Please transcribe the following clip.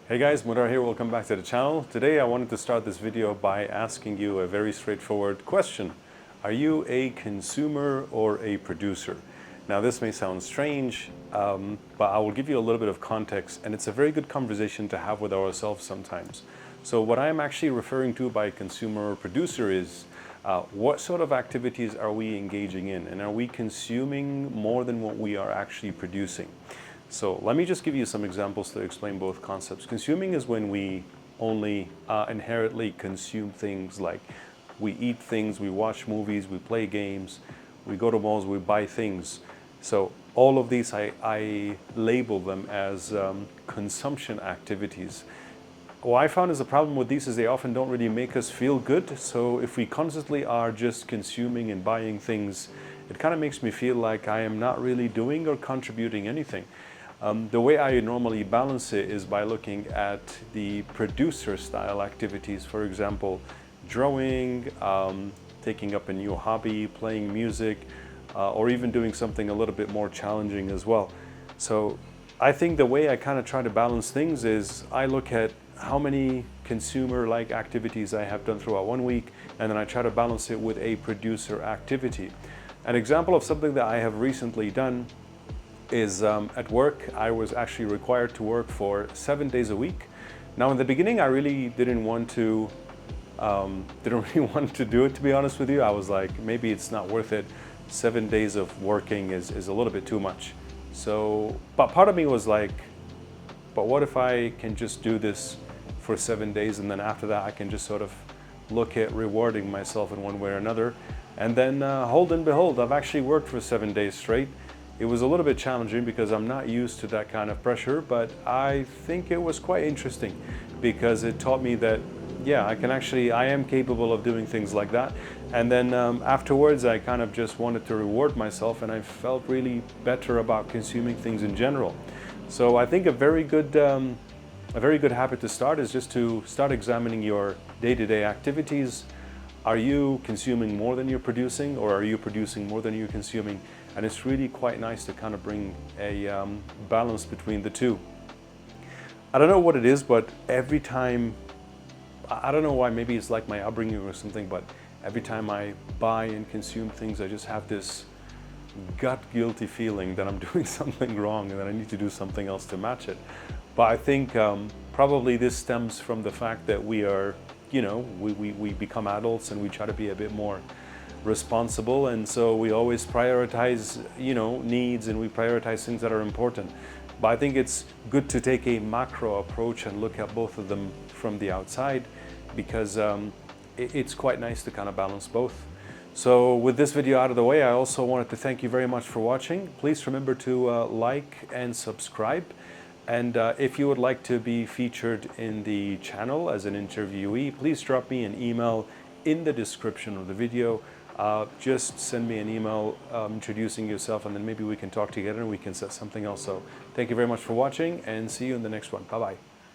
Hey guys, Mudar here, welcome back to the channel. Today I wanted to start this video by asking you a very straightforward question. Are you a consumer or a producer? Now this may sound strange, but I will give you a little bit of context, and it's a very good conversation to have with ourselves sometimes. So what I'm actually referring to by consumer or producer is what sort of activities are we engaging in, and are we consuming more than what we are actually producing? So let me just give you some examples to explain both concepts. Consuming is when we only inherently consume things, like we eat things, we watch movies, we play games, we go to malls, we buy things. So all of these, I label them as consumption activities. What I found is the problem with these is they often don't really make us feel good. So if we constantly are just consuming and buying things, it kind of makes me feel like I am not really doing or contributing anything. The way I normally balance it is by looking at the producer style activities. For example, drawing, taking up a new hobby, playing music, or even doing something a little bit more challenging as well. So I think the way I kind of try to balance things is I look at how many consumer-like activities I have done throughout one week, and then I try to balance it with a producer activity. An example of something that I have recently done is at work. I was actually required to work for 7 days a week. Now in the beginning I really didn't want to do it, to be honest with you. I was like, maybe it's not worth it. 7 days of working is a little bit too much. So, but part of me was like, but what if I can just do this for 7 days, and then after that I can just sort of look at rewarding myself in one way or another. And then hold and behold, I've actually worked for 7 days straight. It was a little bit challenging because I'm not used to that kind of pressure, but I think it was quite interesting because it taught me that, yeah, I am capable of doing things like that. And then afterwards, I kind of just wanted to reward myself, and I felt really better about consuming things in general. So I think a very good habit to start is just to start examining your day-to-day activities. Are you consuming more than you're producing, or are you producing more than you're consuming? And it's really quite nice to kind of bring a balance between the two. I don't know what it is, but every time, I don't know why, maybe it's like my upbringing or something, but every time I buy and consume things, I just have this gut guilty feeling that I'm doing something wrong and that I need to do something else to match it. But I think probably this stems from the fact that we are, we become adults and we try to be a bit more responsible, and so we always prioritize needs, and we prioritize things that are important. But I think it's good to take a macro approach and look at both of them from the outside, because it's quite nice to kind of balance both. So with this video out of the way, I also wanted to thank you very much for watching. Please remember to like and subscribe, and if you would like to be featured in the channel as an interviewee, please drop me an email in the description of the video. Just send me an email introducing yourself, and then maybe we can talk together and we can set something else. So thank you very much for watching, and see you in the next one. Bye-bye.